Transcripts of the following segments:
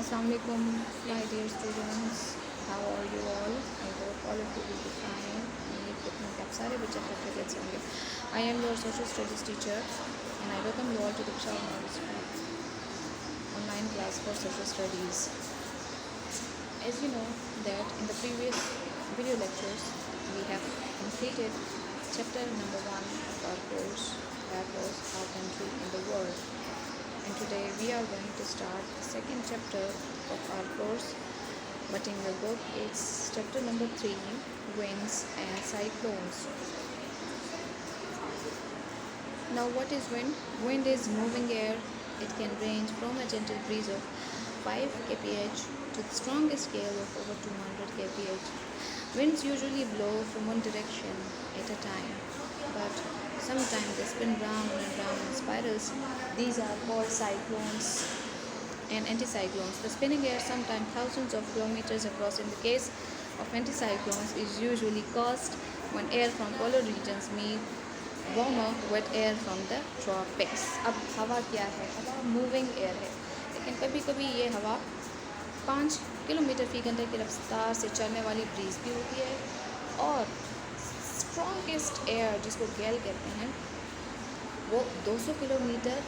Assalamualaikum, my dear students. How are you all? I hope all of you will be fine. उम्मीद करती हूँ कि आप सारे बच्चे खैरियत से होंगे. I am your social studies teacher and I welcome you all to the Peshawar Model School online class for social studies. As you know that in the previous video lectures we have completed chapter number 1 of our course, that was our country in the world. And today we are going to start the second chapter of our course, but in the book it's chapter number 3, winds and cyclones. Now what is wind? Wind is moving air. It can range from a gentle breeze of 5 kph to the strongest gale of over 200 kph. Winds usually blow from one direction at a time, but sometimes they spin round and round in spirals. These are called cyclones and anticyclones. The spinning air, sometimes thousands of kilometers across. In the case of anticyclones, is usually caused when air from polar regions meet warmer wet air from the tropics. अब हवा क्या है? हवा moving air है, लेकिन कभी कभी ये हवा 5 किलोमीटर फी घंटे की रफ्तार से चलने वाली ब्रीज भी होती है, और स्ट्रॉन्गेस्ट एयर जिसको गैल कहते हैं वो 200 किलोमीटर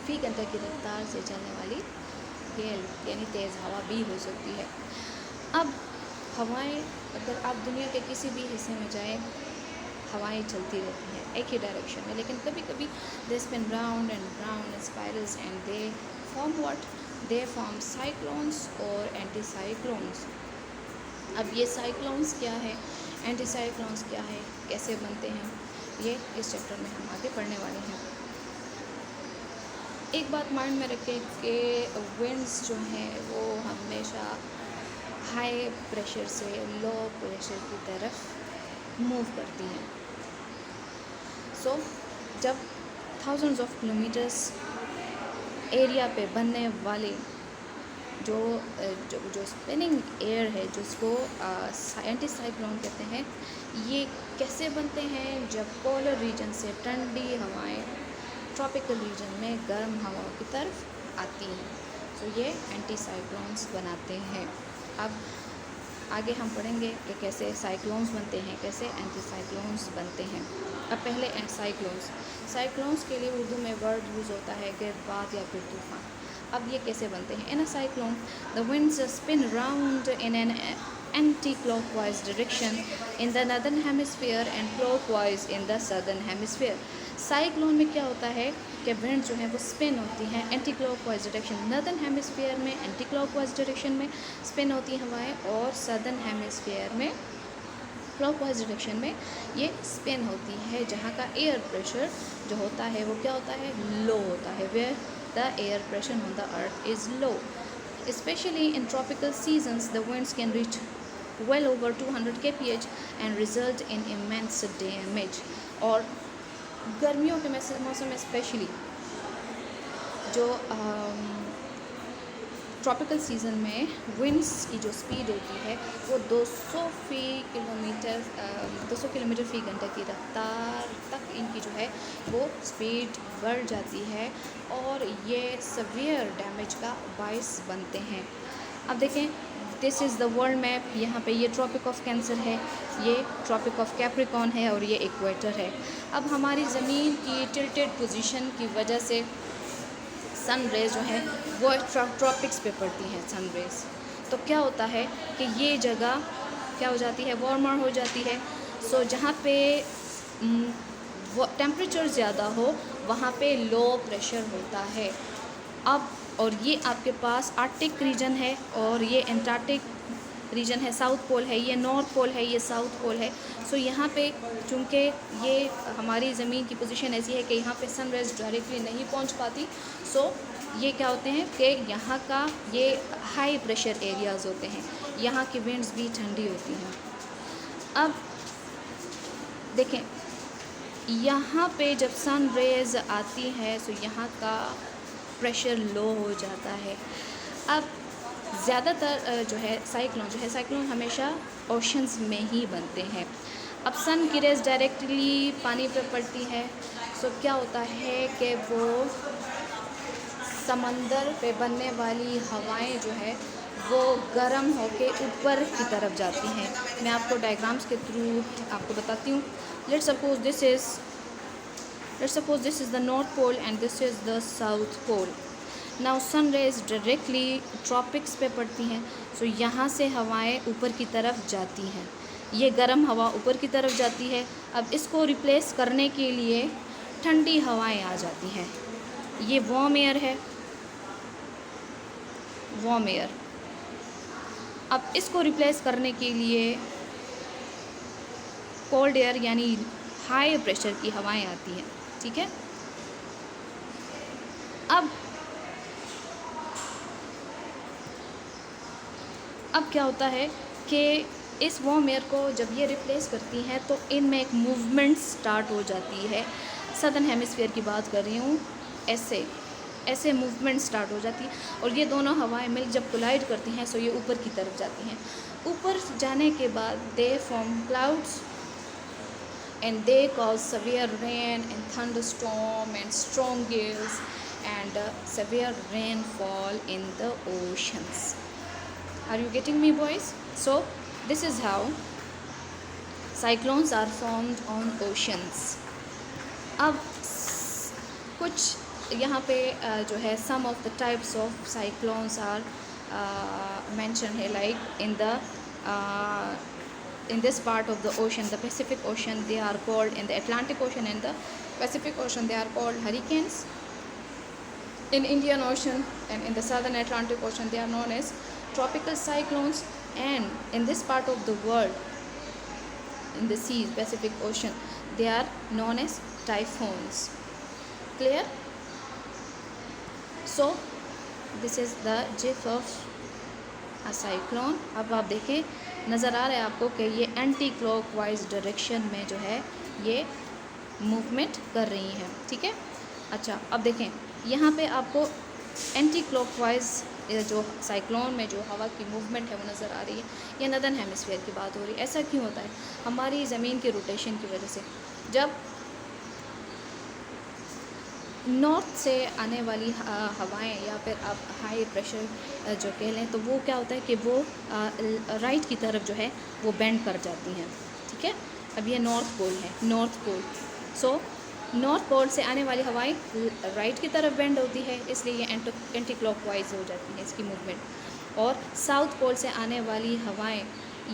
फी घंटे की रफ्तार से चलने वाली गैल यानी तेज़ हवा भी हो सकती है. अब हवाएं, अगर आप दुनिया के किसी भी हिस्से में जाएं, हवाएं चलती रहती हैं एक ही डायरेक्शन में, लेकिन कभी कभी they spin round and round in spirals and they form what they form cyclones और एंटीसाइक्लोन्स. अब ये साइक्लोन्स क्या है, एंटीसाइक्लोन्स क्या है, कैसे बनते हैं, ये इस चैप्टर में हम आगे पढ़ने वाले हैं. एक बात माइंड में रखें कि विंड्स जो हैं वो हमेशा हाई प्रेशर से लो प्रेशर की तरफ मूव करती हैं. सो जब थाउजेंड्स ऑफ किलोमीटर्स एरिया पे बनने वाले जो जो जो स्पिनिंग एयर है, जिसको एंटीसाइक्लोन कहते हैं, ये कैसे बनते हैं? जब पोलर रीजन से ठंडी हवाएं ट्रॉपिकल रीजन में गर्म हवाओं की तरफ आती हैं, तो ये एंटीसाइक्लोन्स बनाते हैं. अब आगे हम पढ़ेंगे कि कैसे साइक्लोन्स बनते हैं, कैसे एंटीसाइक्लोन्स बनते हैं. अब पहले साइक्लोन्स. साइक्लोन्स के लिए उर्दू में वर्ड यूज़ होता है गर्दबात या फिर तूफ़ान. अब ये कैसे बनते हैं? In a cyclone the winds spin round in an anticlockwise direction in the northern hemisphere and clockwise in the southern hemisphere. Cyclone में क्या होता है कि विंड जो है वो स्पिन होती हैं anti clockwise direction. Northern hemisphere में एंटी क्लॉकवाइज डायरेक्शन में स्पिन होती हैं हवाएं, और सदर्न हेमिस्फीयर में क्लॉकवाइज डायरेक्शन में ये स्पिन होती है, जहाँ का एयर प्रेशर जो होता है वो क्या होता है? लो होता है. Where the air pressure on the earth is low. Especially in tropical seasons, the winds can reach well over 200 kph and result in immense damage. और गर्मियों के मौसम में स्पेशली जो ट्रॉपिकल सीज़न में विंड्स की जो स्पीड होती है वो 200 किलोमीटर फ़ी घंटे की रफ्तार तक इनकी जो है वो स्पीड बढ़ जाती है, और ये सवियर डैमेज का बाइस बनते हैं. अब देखें, this is the world map. यहाँ पे ये ट्रॉपिक ऑफ कैंसर है, ये ट्रॉपिक ऑफ कैप्रिकॉर्न है, और ये इक्वेटर है. अब हमारी ज़मीन की टिल्टेड पोजीशन की वजह से सन रेज जो है वो ट्रॉपिक्स पे पड़ती हैं. सन रेज तो क्या होता है कि ये जगह क्या हो जाती है? वार्मर हो जाती है. सो जहाँ पे टेम्परेचर ज़्यादा हो वहाँ पे लो प्रेशर होता है. अब और ये आपके पास आर्कटिक रीजन है, और ये एंटार्क्टिक रीजन है, साउथ पोल है, ये नॉर्थ पोल है, ये साउथ पोल है. सो यहाँ पे चूँकि ये हमारी ज़मीन की पोजीशन ऐसी है कि यहाँ पे सन रेज डायरेक्टली नहीं पहुँच पाती, सो ये क्या होते हैं कि यहाँ का ये हाई प्रेशर एरियाज़ होते हैं, यहाँ की विंड्स भी ठंडी होती हैं. अब देखें, यहाँ पे जब सन रेज आती है तो यहाँ का प्रेशर लो हो जाता है. अब ज़्यादातर जो है साइक्लोन हमेशा ओशंस में ही बनते हैं. अब सन की रेज डायरेक्टली पानी पर पड़ती है, सो क्या होता है कि वो समंदर पे बनने वाली हवाएं जो है वो गर्म होके ऊपर की तरफ जाती हैं। मैं आपको डायग्राम्स के थ्रू आपको बताती हूँ। Let's suppose this is the North Pole and this is the South Pole. Now sun rays directly tropics पे पड़ती हैं, सो यहाँ से हवाएं ऊपर की तरफ जाती हैं। ये गर्म हवा ऊपर की तरफ जाती है। अब इसको रिप्लेस करने के लिए ठंडी हवाएं आ जाती हैं। ये वार्म एयर है, वार्म एयर। अब इसको रिप्लेस करने के लिए कोल्ड एयर यानी हाई प्रेशर की हवाएं आती हैं। ठीक है, अब क्या होता है कि इस वार्म एयर को जब ये रिप्लेस करती हैं तो इनमें एक मूवमेंट स्टार्ट हो जाती है। सदर्न हेमिस्फीयर की बात कर रही हूँ। ऐसे मूवमेंट स्टार्ट हो जाती है और ये दोनों हवाएं मिल जब कोलाइड करती हैं सो ये ऊपर की तरफ जाती हैं। ऊपर जाने के बाद they form clouds and they cause severe rain and thunderstorm and strong gales and severe rainfall in the oceans. Are you getting me, boys? So this is how cyclones are formed on oceans. अब कुछ यहाँ पे जो है some of the types of cyclones are mentioned here, like in this part of the ocean, the Pacific Ocean, they are called, in the Atlantic Ocean and the Pacific Ocean, they are called hurricanes. In Indian Ocean and in the Southern Atlantic Ocean, they are known as tropical cyclones. And in this part of the world, in the seas, Pacific Ocean, they are known as typhoons. Clear? So this is the gist of a cyclone. अब आप देखें, नज़र आ रहा है आपको कि ये anti clockwise direction में जो है ये मूवमेंट कर रही हैं। ठीक है, अच्छा अब देखें यहाँ पे आपको एंटी क्लॉकवाइज जो साइक्लोन में जो हवा की मूवमेंट है वो नज़र आ रही है। ये नदर्न हेमिस्फीयर की बात हो रही है। ऐसा क्यों होता है? हमारी ज़मीन के रोटेशन की वजह से। जब नॉर्थ से आने वाली हवाएं या फिर आप हाई प्रेशर जो कह लें तो वो क्या होता है कि वो राइट की तरफ जो है वो बेंड कर जाती हैं। ठीक है, अब ये नॉर्थ पोल है, north pole. So north pole से आने वाली हवाएं राइट की तरफ बेंड होती है, इसलिए ये एंटी क्लॉकवाइज हो जाती है इसकी मूवमेंट। और साउथ पोल से आने वाली हवाएं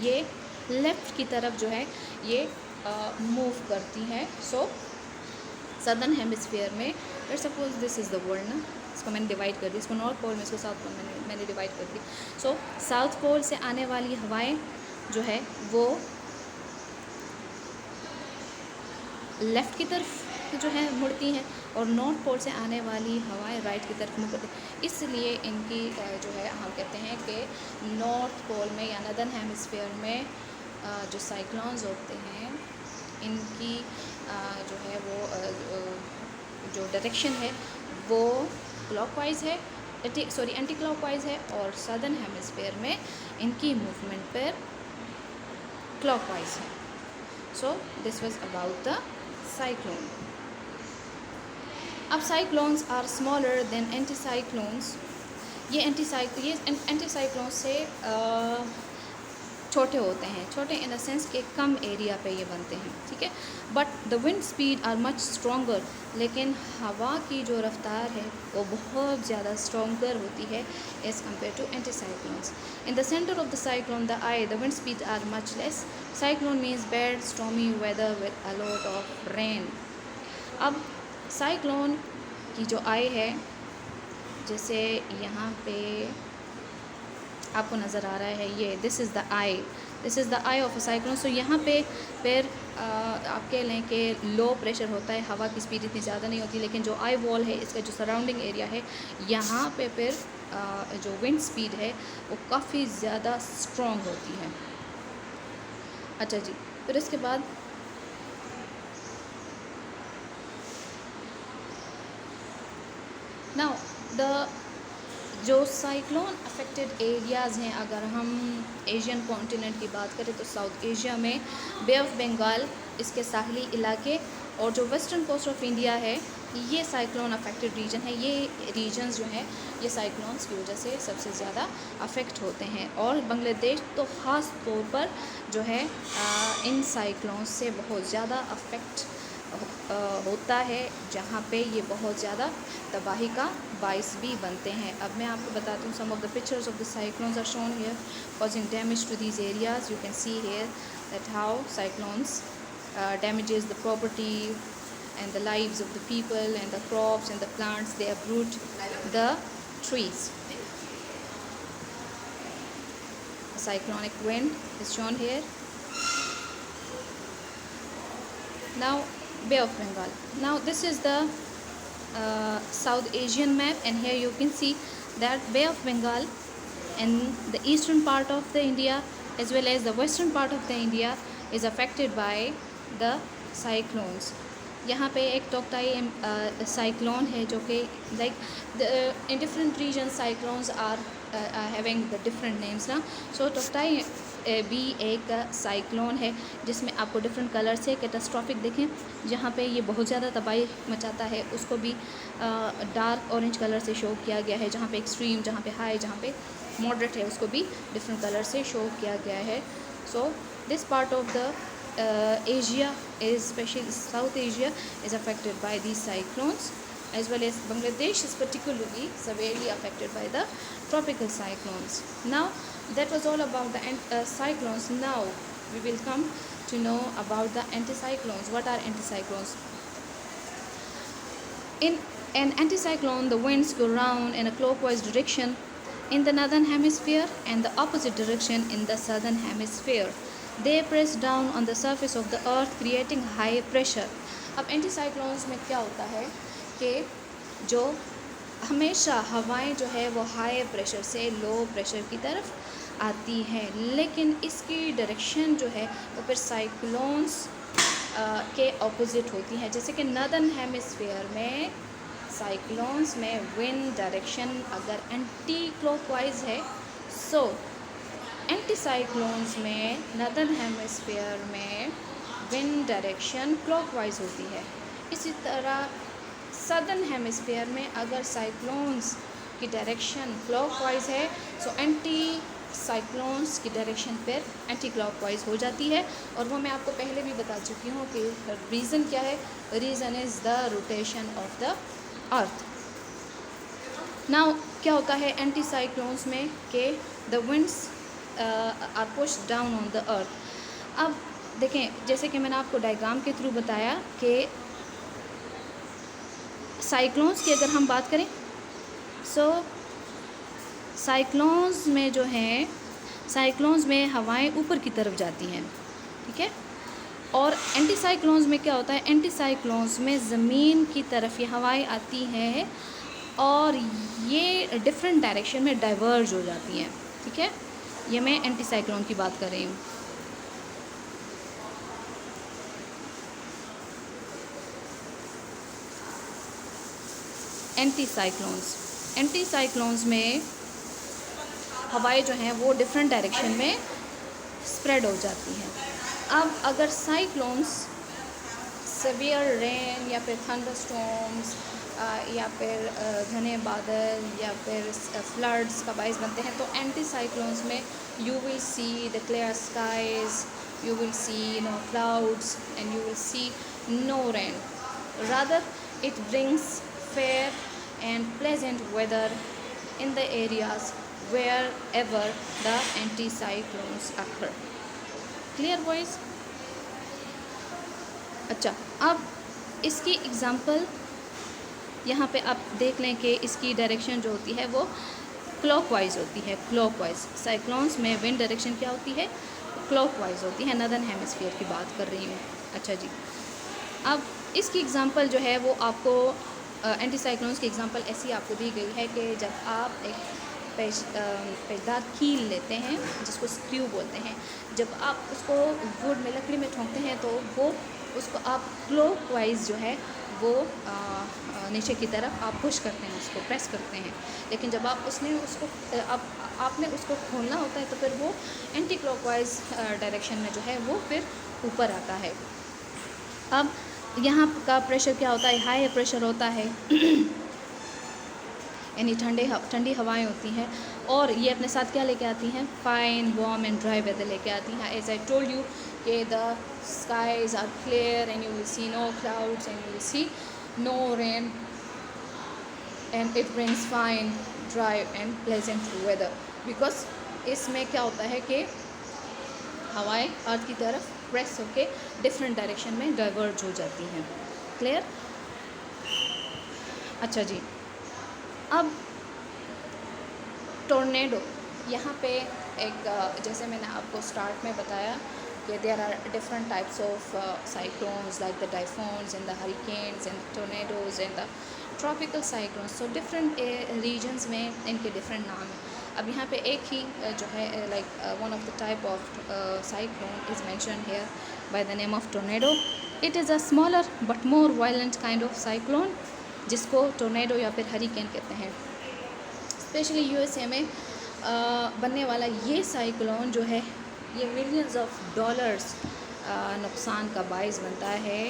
ये लेफ़्ट की तरफ जो है ये मूव करती हैं। सो सदर्न हेमिस्फीयर में, let's suppose this is the world ना, इसको मैंने डिवाइड कर दी, इसको नॉर्थ पोल में, इसको साउथ पोल में मैंने डिवाइड कर दी। सो साउथ पोल से आने वाली हवाएं जो है वो लेफ़्ट की तरफ जो है मुड़ती हैं और नॉर्थ पोल से आने वाली हवाएं राइट की तरफ मुड़ करती हैं। इसलिए इनकी जो है हम कहते हैं कि नॉर्थ पोल में या नदर्न हेमिस्फीयर में जो साइक्लोन्स होते हैं इनकी जो है वो जो डायरेक्शन है वो क्लॉकवाइज है, एंटी क्लॉकवाइज है, और सदर्न हेमिस्फीयर में इनकी मूवमेंट पर क्लॉकवाइज है। So this was about the cyclone. अब cyclones are smaller than anticyclones. ये एंटी साइक्लोन से छोटे होते हैं, छोटे इन द सेंस के कम एरिया पे ये बनते हैं। ठीक है, but the wind speed are much stronger. लेकिन हवा की जो रफ्तार है वो बहुत ज़्यादा स्ट्रॉन्गर होती है as compared to anti cyclones. In the centre of the cyclone the eye the wind speed are much less. Cyclone means bad stormy weather with a lot of rain. अब साइक्लोन की जो आई है, जैसे यहाँ पे आपको नज़र आ रहा है, ये this is the eye of a cyclone. So यहाँ पे फिर आप कह लें कि लो प्रेशर होता है, हवा की स्पीड इतनी ज़्यादा नहीं होती, लेकिन जो आई वॉल है, इसका जो सराउंडिंग एरिया है, यहाँ पे फिर जो विंड स्पीड है वो काफ़ी ज़्यादा स्ट्रॉन्ग होती है। अच्छा जी, फिर इसके बाद नाउ द जो साइक्लोन अफेक्टेड एरियाज़ हैं, अगर हम एशियन कॉन्टिनेंट की बात करें तो साउथ एशिया में बे ऑफ बंगाल, इसके साहली इलाके, और जो वेस्टर्न कोस्ट ऑफ इंडिया है ये साइक्लोन अफेक्टेड रीजन है। ये रीजन्स जो हैं ये साइक्लोन्स की वजह से सबसे ज़्यादा अफेक्ट होते हैं, और बांग्लादेश तो ख़ास तौर पर जो है इन साइक्लोन्स से बहुत ज़्यादा अफेक्ट होता है, जहाँ पे ये बहुत ज़्यादा तबाही का बाइस भी बनते हैं। अब मैं आपको बताती हूँ, some of the pictures of the cyclones are shown here causing damage to these areas. You can see here that how cyclones damages the property and the lives of the people and the crops and the plants. They uproot the trees. Cyclonic wind is shown here. Now Bay of Bengal. Now this is the South Asian map, and here you can see that Bay of Bengal and the eastern part of the India as well as the western part of the India is affected by the cyclones. यहाँ पे एक टोक्टाई cyclone है जो कि like in different region cyclones are having the different names ना। So टोक्टाई भी एक cyclone है जिसमें आपको डिफरेंट कलर से कैटास्ट्रॉफिक देखें, जहाँ पे ये बहुत ज़्यादा तबाही मचाता है उसको भी डार्क ऑरेंज कलर से शो किया गया है, जहाँ पे एक्सट्रीम, जहाँ पे हाई, जहाँ पे मॉडरेट है उसको भी डिफरेंट कलर से शो किया गया है। So this part of the Asia is, especially South Asia, is affected by these cyclones, as well as Bangladesh is particularly severely affected by the tropical cyclones. Now that was all about the cyclones. Now we will come to know about the anticyclones. What are anticyclones? In an anticyclone, the winds go round in a clockwise direction in the northern hemisphere and the opposite direction in the southern hemisphere. They press down on the surface of the earth creating high pressure. अब एंटीसाइक्लोन्स में क्या होता है कि जो हमेशा हवाएं जो है वो हाई प्रेशर से लो प्रेशर की तरफ आती हैं, लेकिन इसकी डायरेक्शन जो है वो फिर साइक्लोन्स के ऑपोजिट होती हैं। जैसे कि नॉर्दर्न हेमिस्फीयर में साइक्लोन्स में विंड डायरेक्शन अगर एंटी क्लॉकवाइज है, सो एंटीसाइक्लोन्स में नॉर्दर्न हेमिस्फीयर में विंड डायरेक्शन क्लॉकवाइज होती है। इसी तरह सदर्न हेमिस्फीयर में अगर साइक्लोन्स की डायरेक्शन क्लॉकवाइज है, सो एंटी साइक्लोन्स की डायरेक्शन फिर एंटी क्लॉकवाइज हो जाती है। और वो मैं आपको पहले भी बता चुकी हूँ कि रीज़न क्या है। Reason is the rotation of the earth. Now क्या होता है एंटी साइक्लोन्स में कि the winds are push down on the earth. अब देखें, जैसे कि मैंने आपको डायग्राम के थ्रू बताया कि साइक्लोन्स की अगर हम बात करें, सो साइक्लोन्स में जो हैं, साइक्लोन्स में हवाएं ऊपर की तरफ जाती हैं, ठीक है। और एंटी साइक्लोन्स में क्या होता है, एंटी साइक्लोन्स में ज़मीन की तरफ ये हवाएं आती हैं और ये डिफरेंट डायरेक्शन में डाइवर्ज हो जाती हैं, ठीक है। ये मैं एंटी साइक्लोन की बात कर रही हूँ। एंटी साइक्लोन्स में हवाएं जो हैं वो डिफरेंट डायरेक्शन में स्प्रेड हो जाती हैं। अब अगर साइक्लोन्स सेवियर रेन या फिर थंडरस्टॉर्म्स या फिर घने बादल या फिर फ्लड्स का बाइस बनते हैं, तो एंटी साइक्लोन्स में you will see the clear skies, you will see no clouds and you will see no rain. Rather it brings fair and pleasant weather in the areas wherever the anticyclones occur. Clear boys? अच्छा, अब इसकी example यहाँ पे आप देख लें कि इसकी डायरेक्शन जो होती है वो क्लॉकवाइज होती है। क्लॉकवाइज साइक्लोन्स में विंड डायरेक्शन क्या होती है, क्लॉकवाइज होती है। नॉर्दर्न हेमिस्फीयर की बात कर रही हूँ। अच्छा जी, अब इसकी एग्ज़ाम्पल जो है वो आपको एंटी साइक्लोन्स की एग्ज़ाम्पल ऐसी आपको दी गई है कि जब आप एक पेचदार कील लेते हैं जिसको स्क्रू बोलते हैं, जब आप उसको वुड में, लकड़ी में ठोंकते हैं तो वो उसको आप क्लॉकवाइज जो है वो नीचे की तरफ आप पुश करते हैं, उसको प्रेस करते हैं। लेकिन जब आप आपने उसको खोलना होता है तो फिर वो एंटी क्लॉकवाइज डायरेक्शन में जो है वो फिर ऊपर आता है। अब यहाँ का प्रेशर क्या होता है, हाई प्रेशर होता है यानी ठंडी हवाएं होती हैं, और ये अपने साथ क्या लेके आती हैं, fine warm and dry weather लेके आती हैं. एज आई टोल्ड यू कि the skies are clear and you will see no clouds and you will see no rain and it brings fine dry and pleasant weather because इसमें क्या होता है कि हवाएं अर्थ की तरफ प्रेस होके डिफरेंट डायरेक्शन में डाइवर्ज हो जाती हैं. क्लियर? अच्छा जी, अब टोर्नेडो यहाँ पे एक जैसे मैंने आपको स्टार्ट में बताया कि there are different types of cyclones like the typhoons and the hurricanes and tornadoes and the tropical cyclones. So different regions में इनके डिफरेंट नाम हैं. अब यहाँ पे एक ही जो है like one of the type of cyclone is mention here by the name of tornado. It is a smaller but more violent kind of cyclone जिसको टोर्नेडो या फिर हरिकेन कहते हैं. स्पेशली यूएसए में बनने वाला ये साइक्लोन जो है ये मिलियंस ऑफ डॉलर्स नुकसान का बाइस बनता है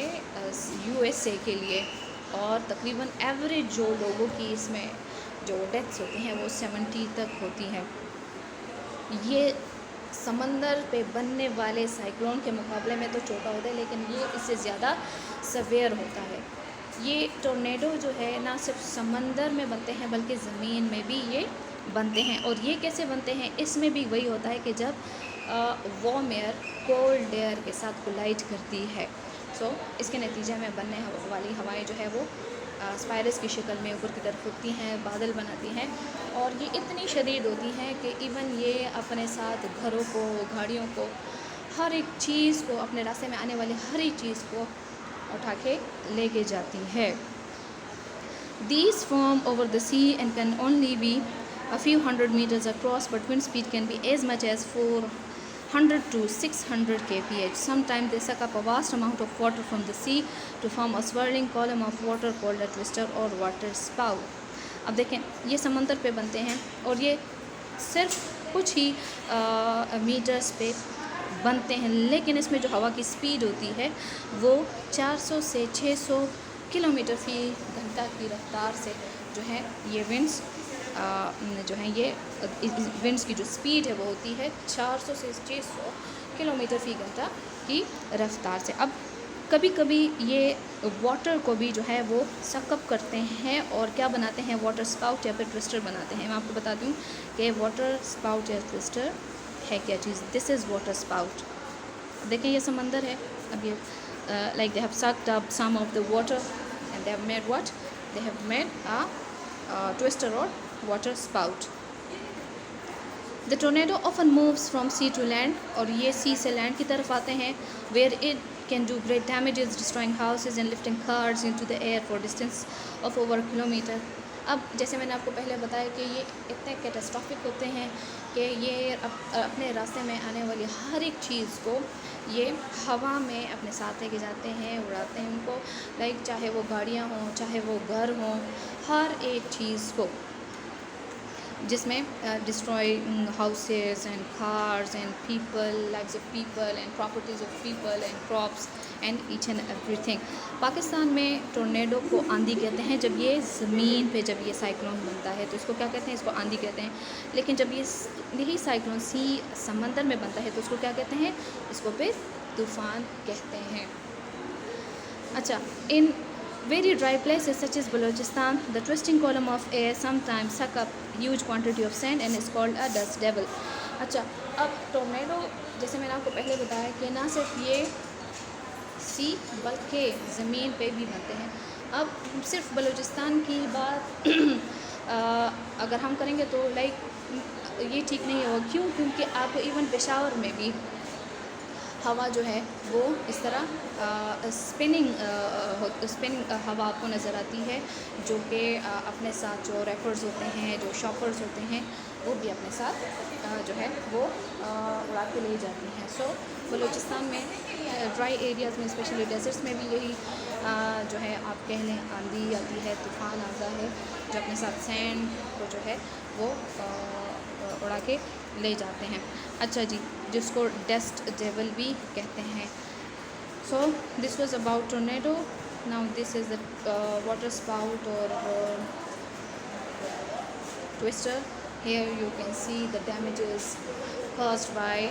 यूएसए के लिए, और तकरीबन एवरेज जो लोगों की इसमें जो डेथ्स होती हैं वो 70 तक होती हैं. ये समंदर पे बनने वाले साइक्लोन के मुकाबले में तो छोटा होता है, लेकिन ये इससे ज़्यादा सवेयर होता है. ये टोर्नेडो जो है ना सिर्फ समंदर में बनते हैं बल्कि ज़मीन में भी ये बनते हैं. और ये कैसे बनते हैं, इसमें भी वही होता है कि जब वार्म एयर कोल्ड एयर के साथ कोलाइड करती है. सो इसके नतीजे में बनने वाली हवाएं जो है वो स्पाइरस की शक्ल में ऊपर की तरफ उठती हैं, बादल बनाती हैं, और ये इतनी शदीद होती हैं कि इवन ये अपने साथ घरों को, गाड़ियों को, हर एक चीज़ को, अपने रास्ते में आने वाली हर एक चीज़ को उठा के लेके जाती है. These form over the sea and can only be a few hundred meters across, but wind speed can be as much as 400 to 600 kph. Sometimes they suck up a vast amount of water from the sea to form a swirling column of water called a twister or water spout. अब देखें, ये समंदर पे बनते हैं और ये सिर्फ कुछ ही मीटर्स पे बनते हैं, लेकिन इसमें जो हवा की स्पीड होती है वो 400 से 600 किलोमीटर फी घंटा की रफ्तार से जो है ये विंड्स जो हैं ये विंड्स की जो स्पीड है वो होती है 400 से 600 किलोमीटर फी घंटा की रफ्तार से. अब कभी कभी ये वाटर को भी जो है वो सकअप करते हैं और क्या बनाते हैं, वाटर स्पाउट या फिर ट्विस्टर बनाते हैं. मैं आपको बता दूं कि वाटर स्पाउट या ट्विस्टर है क्या चीज़. This is waterspout. देखें ये समंदर है, अब ये like they have sucked up some of the water and they have made what, they have made a twister और waterspout. The tornado often moves from sea to land, और ये sea से लैंड की तरफ आते हैं, where it can do great damages, destroying houses and lifting cars into the air for distance of over a kilometer. अब जैसे मैंने आपको पहले बताया कि ये इतने कैटास्ट्रॉफिक होते हैं कि ये अपने रास्ते में आने वाली हर एक चीज़ को ये हवा में अपने साथ लेके जाते हैं, उड़ाते हैं उनको, लाइक चाहे वो गाड़ियाँ हों, चाहे वो घर हों, हर एक चीज़ को, जिसमें destroying houses and cars and people, lives of people and properties of people and crops and each and everything. Pakistan में टोर्नेडो को आंधी कहते हैं. जब ये ज़मीन पे जब ये साइक्लोन बनता है तो इसको क्या कहते हैं, इसको आंधी कहते हैं. लेकिन जब यही साइक्लोन सी समंदर में बनता है तो उसको क्या कहते हैं, इसको फिर तूफ़ान कहते हैं. अच्छा, इन very dry places such as Balochistan, the twisting column of air sometimes suck up huge quantity of sand and is called a dust devil. अच्छा, अब टोर्नेडो जैसे मैंने आपको पहले बताया कि ना सिर्फ ये सी बल्कि ज़मीन पे भी बनते हैं. अब सिर्फ बलूचिस्तान की बात अगर हम करेंगे तो लाइक ये ठीक नहीं होगा. क्यों? क्योंकि आपको इवन पेशावर में भी हवा जो है वो इस तरह स्पिनिंग हवा आपको नज़र आती है, जो कि अपने साथ जो रैपर्स होते हैं, जो शॉपर्स होते हैं, वो भी अपने साथ जो है वो उड़ा के ले जाती हैं. सो बलूचिस्तान में ड्राई एरियाज़ में, स्पेशली डेजर्ट्स में भी यही जो है आप कह लें आंधी आती है, तूफ़ान आता है, जो अपने साथ सैंड को जो है वो उड़ा के ले जाते हैं. अच्छा जी, जिसको डस्ट डेविल भी कहते हैं. So this was about tornado. Now this is the water spout or twister. Here you can see the damages caused by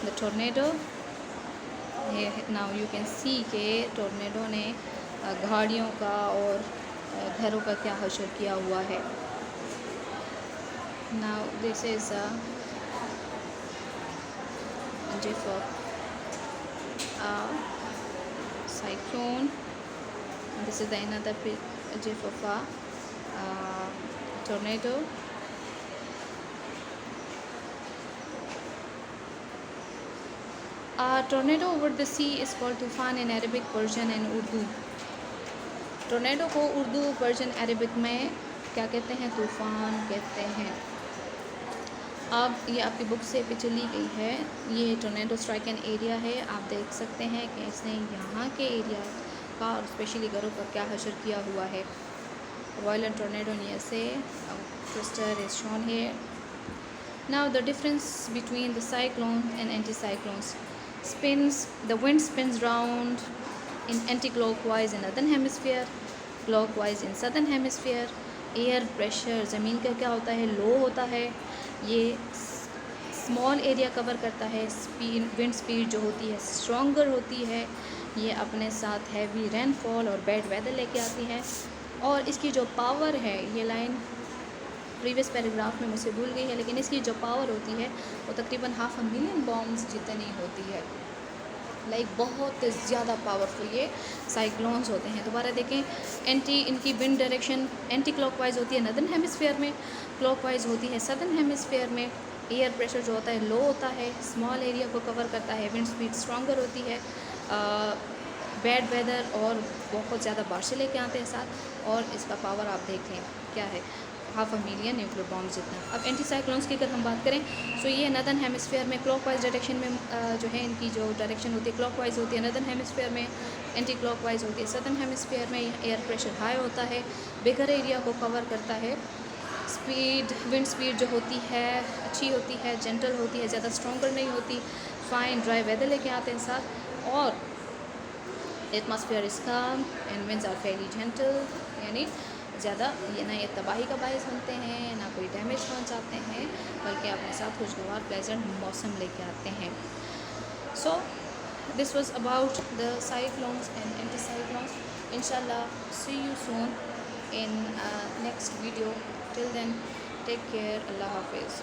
the tornado. Now you can see कि टोर्नेडो ने गाड़ियों का और घरों का क्या हशर किया हुआ है. Now this is a GIF of a cyclone. This is the another GIF of a tornado. A tornado over the sea is called तूफ़ान in Arabic, Persian and Urdu. Tornado को उर्दू, पर्शियन, अरबिक में क्या कहते हैं? तूफ़ान कहते हैं. अब ये आपकी बुक से पिक्चर ली गई है. ये टोर्नेडो स्ट्राइक एन एरिया है. आप देख सकते हैं कि इसने यहाँ के एरिया का और स्पेशली घरों पर क्या हशर किया हुआ है. वायलेंट टोर्नेडो नियर से twister is shown here. Now the difference between the cyclones and anticyclones. The wind spins round in anti-clockwise in northern hemisphere, clockwise in southern hemisphere. Air pressure ज़मीन का क्या होता है? लो होता है. ये small area cover करता है. विंड स्पीड जो होती है स्ट्रॉन्गर होती है. ये अपने साथ हैवी रेनफॉल और बैड वेदर लेके आती है. और इसकी जो पावर है, ये लाइन प्रीवियस पैराग्राफ में मुझसे भूल गई है, लेकिन इसकी जो पावर होती है वो तकरीबन 500,000 बॉम्ब्स जितनी होती है. बहुत ज़्यादा पावरफुल ये साइक्लोन्स होते हैं. दोबारा देखें, इनकी विंड डायरेक्शन एंटी क्लॉकवाइज होती है नदर्न हेमिस्फीयर में, क्लॉकवाइज होती है सदर्न हेमिस्फीयर में. एयर प्रेशर जो होता है लो होता है, स्मॉल एरिया को कवर करता है. विंड स्पीड स्ट्रॉन्गर होती है. बैड वेदर और बहुत ज़्यादा बारिशें लेके आते हैं साथ. और इसका पावर आप देख लें क्या है, 500,000 न्यूक्लियर बॉम्ब जितना. अब एंटी साइक्लोन्स की अगर हम बात करें तो ये नदर्न हेमिस्फीयर में क्लॉकवाइज डायरेक्शन में जो है इनकी जो डायरेक्शन होती है क्लॉकवाइज होती है. नदर्न हेमिस्फीयर में एंटी क्लॉकवाइज होती है. सदर्न हेमिस्फीयर में एयर प्रेशर हाई होता है, बिगर एरिया को कवर करता है. विंड स्पीड जो होती है अच्छी होती है, जेंटल होती है, ज़्यादा स्ट्रॉन्गर नहीं होती. फाइन ड्राई वेदर लेके आते हैं साथ. और atmosphere is calm and winds are very gentle. यानी ज़्यादा ये ना ये तबाही का बायस बनते हैं, ना कोई डैमेज पहुंचाते हैं, बल्कि अपने साथ खुशगवार प्लेजेंट मौसम लेके आते हैं. So this was about the cyclones and anticyclones. इंशाल्लाह see you soon in next video. Till then, take care. Allah Hafiz.